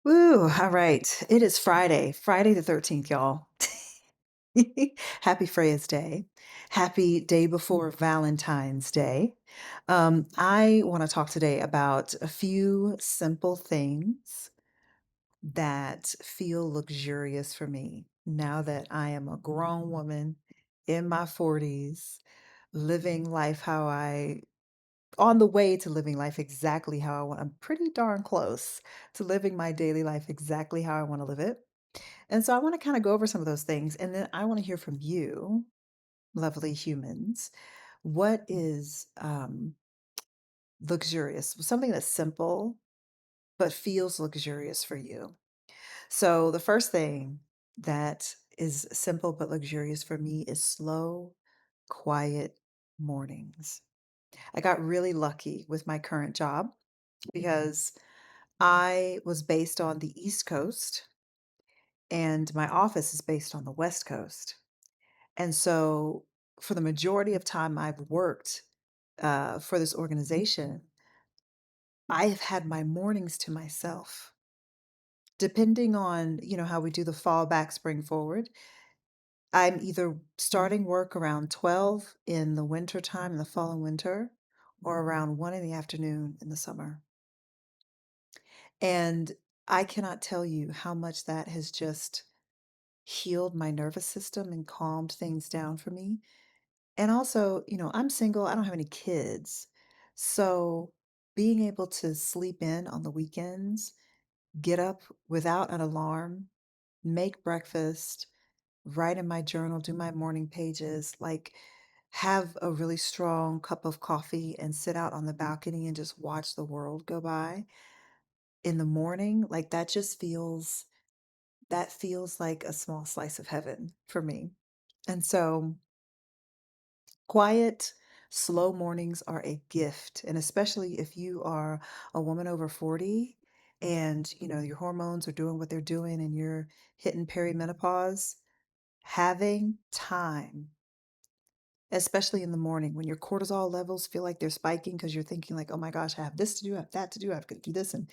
Woo, all right. It is Friday, Friday the 13th, y'all. Happy Freya's Day. Happy day before Valentine's Day. I want to talk today about a few simple things that feel luxurious for me now that I am a grown woman in my 40s, living life how I on the way to living life exactly how I want. I'm pretty darn close to living my daily life exactly how I want to live it. And so I want to kind of go over some of those things. And then I want to hear from you, lovely humans. What is luxurious? Something that's simple, but feels luxurious for you. So the first thing that is simple but luxurious for me is slow, quiet mornings. I got really lucky with my current job because I was based on the East Coast and my office is based on the West Coast. And so for the majority of time I've worked for this organization, I have had my mornings to myself. Depending on, how we do the fall back, spring forward, I'm either starting work around 12 in the winter time, in the fall and winter, or around 1 in the afternoon in the summer. And I cannot tell you how much that has just healed my nervous system and calmed things down for me. And also, I'm single, I don't have any kids. So being able to sleep in on the weekends, get up without an alarm, make breakfast, write in my journal, do my morning pages, like have a really strong cup of coffee and sit out on the balcony and just watch the world go by in the morning, like that feels like a small slice of heaven for me. And so, quiet, slow mornings are a gift. And especially if you are a woman over 40 and, your hormones are doing what they're doing and you're hitting perimenopause, having time, especially in the morning when your cortisol levels feel like they're spiking because you're thinking like, oh my gosh, I have this to do, I have that to do, I have to do this and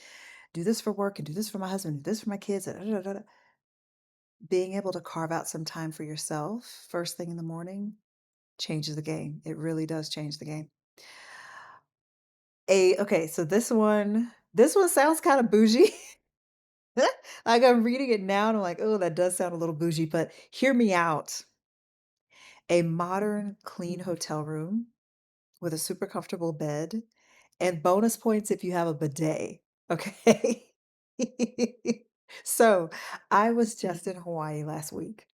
do this for work and do this for my husband, do this for my kids. Being able to carve out some time for yourself first thing in the morning changes the game. It really does change the game. Okay, so this one sounds kind of bougie. Like I'm reading it now and I'm like, oh, that does sound a little bougie, but hear me out. A modern, clean hotel room with a super comfortable bed and bonus points if you have a bidet. Okay. So I was just in Hawaii last week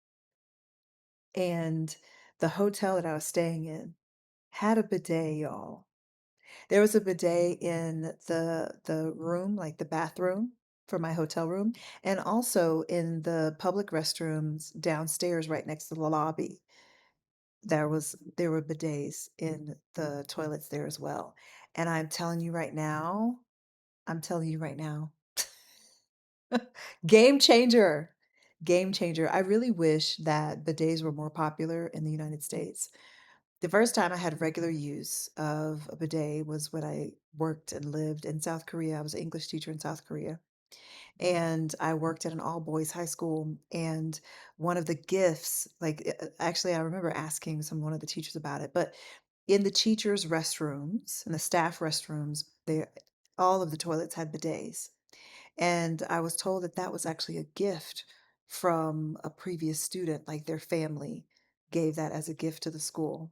and the hotel that I was staying in had a bidet, y'all. There was a bidet in the room, like the bathroom for my hotel room, and also in the public restrooms downstairs right next to the lobby. There were bidets in the toilets there as well. And I'm telling you right now, game changer. Game changer. I really wish that bidets were more popular in the United States. The first time I had regular use of a bidet was when I worked and lived in South Korea. I was an English teacher in South Korea. And I worked at an all boys high school. And one of the gifts, like actually, I remember asking one of the teachers about it, but in the teachers' restrooms, in the staff restrooms, all of the toilets had bidets. And I was told that that was actually a gift from a previous student, like their family gave that as a gift to the school.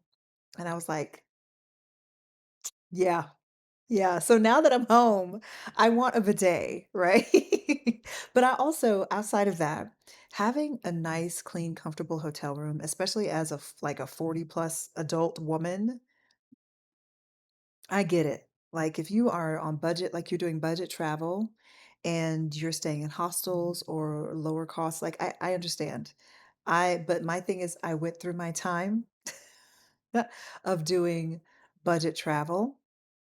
And I was like, yeah, yeah. So now that I'm home, I want a bidet, right? But I also, outside of that, having a nice, clean, comfortable hotel room, especially as like a 40 plus adult woman, I get it. Like if you are on budget, like you're doing budget travel and you're staying in hostels or lower cost, like I understand. But my thing is I went through my time of doing budget travel.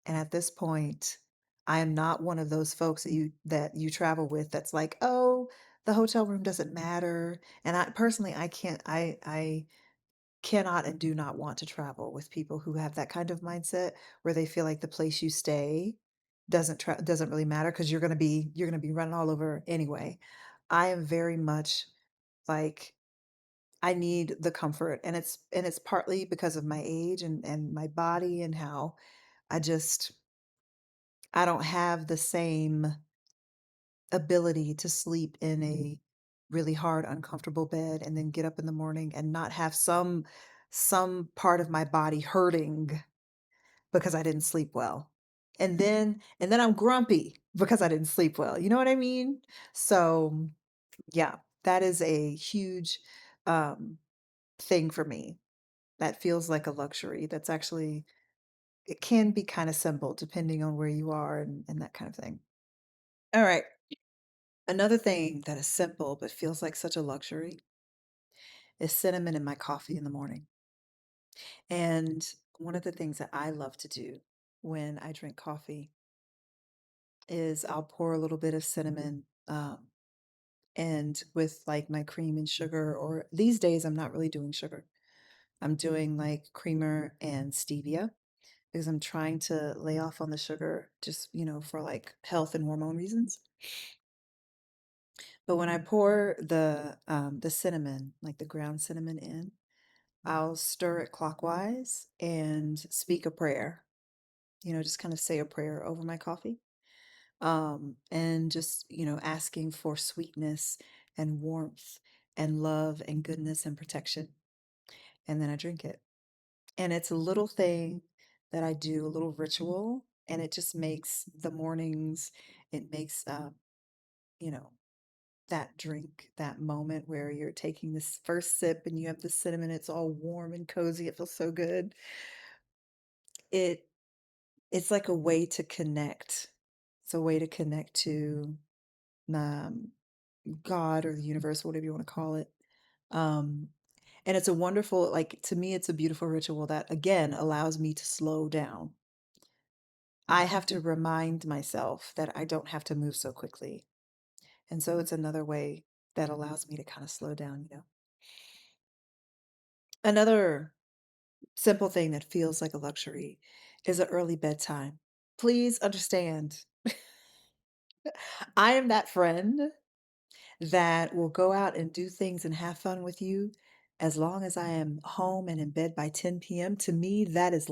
And at this point, I am not one of those folks that you travel with that's like, "Oh, the hotel room doesn't matter." And I personally, I cannot and do not want to travel with people who have that kind of mindset where they feel like the place you stay doesn't really matter because you're gonna be running all over anyway. I am very much like I need the comfort, and it's partly because of my age and my body and how I just I don't have the same ability to sleep in a really hard, uncomfortable bed and then get up in the morning and not have some part of my body hurting because I didn't sleep well. And then I'm grumpy because I didn't sleep well. You know what I mean? So, yeah, that is a huge um thing for me. That feels like a luxury. That's actually it can be kind of simple depending on where you are and that kind of thing. All right. Another thing that is simple but feels like such a luxury is cinnamon in my coffee in the morning. And one of the things that I love to do when I drink coffee is I'll pour a little bit of cinnamon and with like my cream and sugar, or these days I'm not really doing sugar. I'm doing like creamer and stevia because I'm trying to lay off on the sugar just, for like health and hormone reasons. But when I pour the cinnamon, like the ground cinnamon in, I'll stir it clockwise and speak a prayer. Just kind of say a prayer over my coffee. And just, asking for sweetness and warmth and love and goodness and protection. And then I drink it. And it's a little thing that I do, a little ritual, and it just makes the mornings, it makes, you know, that drink, that moment where you're taking this first sip and you have the cinnamon, it's all warm and cozy, it feels so good. It it's like a way to connect. It's a way to connect to um, God or the universe, whatever you want to call it. Um, and it's a wonderful, like to me, it's a beautiful ritual that again allows me to slow down. I have to remind myself that I don't have to move so quickly. And so it's another way that allows me to kind of slow down. Another simple thing that feels like a luxury is an early bedtime. Please understand, I am that friend that will go out and do things and have fun with you as long as I am home and in bed by 10 p.m. To me, that is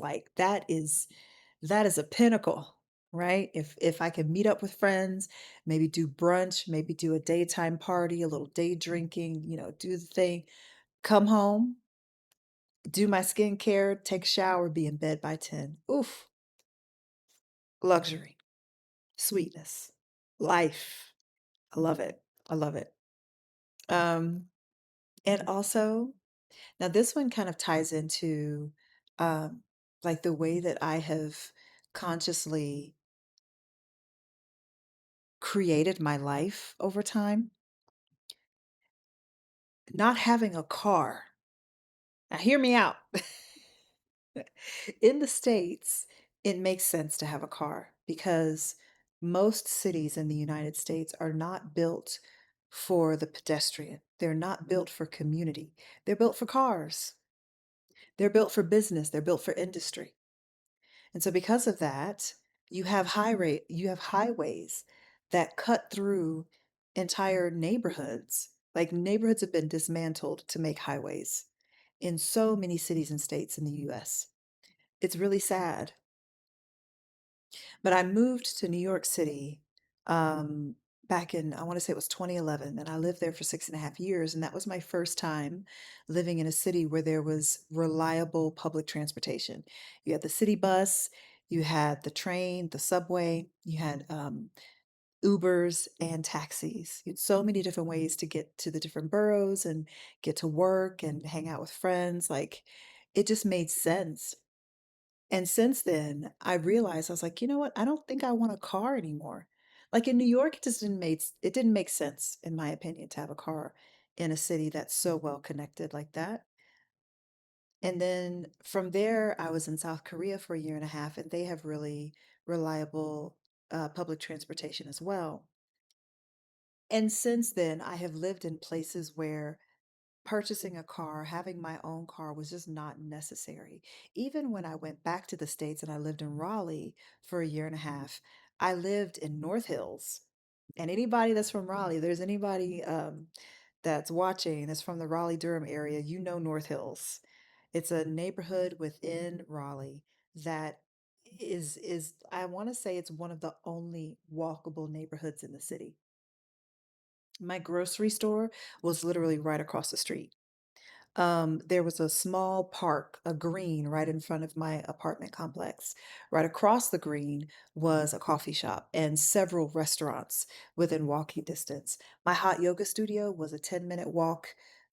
a pinnacle, right? If I can meet up with friends, maybe do brunch, maybe do a daytime party, a little day drinking, do the thing, come home, do my skincare, take a shower, be in bed by 10. Oof, luxury, sweetness, life. I love it. I love it. Um, and also, now this one kind of ties into um, like the way that I have consciously created my life over time. Not having a car. Now, hear me out. In the States, it makes sense to have a car because most cities in the United States are not built for the pedestrian. They're not built for community. They're built for cars. They're built for business. They're built for industry. And so because of that, you have highways that cut through entire neighborhoods. Like neighborhoods have been dismantled to make highways in so many cities and states in the US. It's really sad. But I moved to New York City back in, I want to say it was 2011, and I lived there for 6.5 years. And that was my first time living in a city where there was reliable public transportation. You had the city bus, you had the train, the subway, you had Ubers and taxis. You had so many different ways to get to the different boroughs and get to work and hang out with friends. Like it just made sense. And since then, I realized I was like, you know what? I don't think I want a car anymore. Like in New York, it didn't make sense, in my opinion, to have a car in a city that's so well connected like that. And then from there, I was in South Korea for a year and a half, and they have really reliable public transportation as well. And since then, I have lived in places where purchasing a car, having my own car was just not necessary. Even when I went back to the States and I lived in Raleigh for a year and a half, I lived in North Hills. And anybody that's from Raleigh, there's anybody that's watching that's from the Raleigh Durham area, you know North Hills. It's a neighborhood within Raleigh that is I want to say it's one of the only walkable neighborhoods in the city. My grocery store was literally right across the street. There was a small park, a green right in front of my apartment complex. Right across the green was a coffee shop and several restaurants within walking distance. My hot yoga studio was a 10-minute walk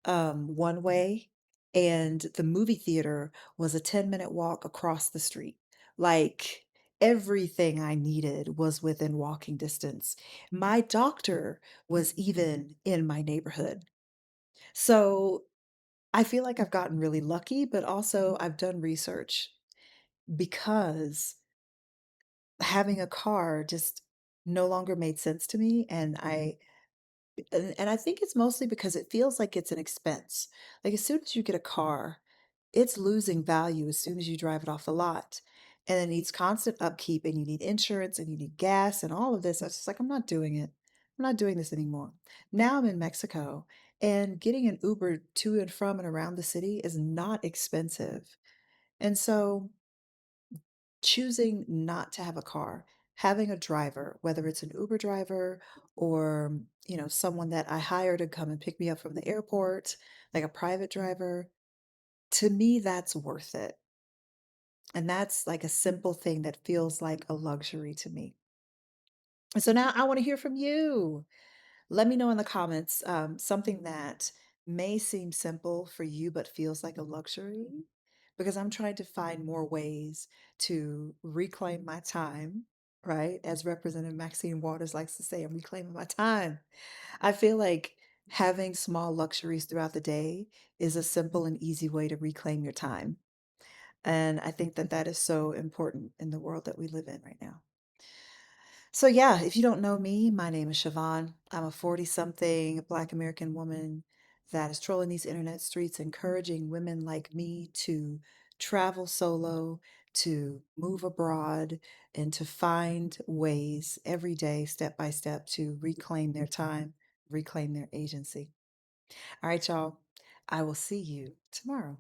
one way, and the movie theater was a 10-minute walk across the street. Like everything I needed was within walking distance. My doctor was even in my neighborhood. So I feel like I've gotten really lucky, but also I've done research because having a car just no longer made sense to me. And I think it's mostly because it feels like it's an expense. Like as soon as you get a car, it's losing value as soon as you drive it off the lot. And it needs constant upkeep and you need insurance and you need gas and all of this. I was just like, I'm not doing it. I'm not doing this anymore. Now I'm in Mexico and getting an Uber to and from and around the city is not expensive. And so choosing not to have a car, having a driver, whether it's an Uber driver or, someone that I hire to come and pick me up from the airport, like a private driver, to me, that's worth it. And that's like a simple thing that feels like a luxury to me. And so now I want to hear from you. Let me know in the comments something that may seem simple for you, but feels like a luxury, because I'm trying to find more ways to reclaim my time, right? As Representative Maxine Waters likes to say, I'm reclaiming my time. I feel like having small luxuries throughout the day is a simple and easy way to reclaim your time. And I think that that is so important in the world that we live in right now. So, yeah, if you don't know me, my name is Siobhan. I'm a 40 something Black American woman that is trolling these internet streets, encouraging women like me to travel solo, to move abroad, and to find ways every day, step by step, to reclaim their time, reclaim their agency. All right, y'all. I will see you tomorrow.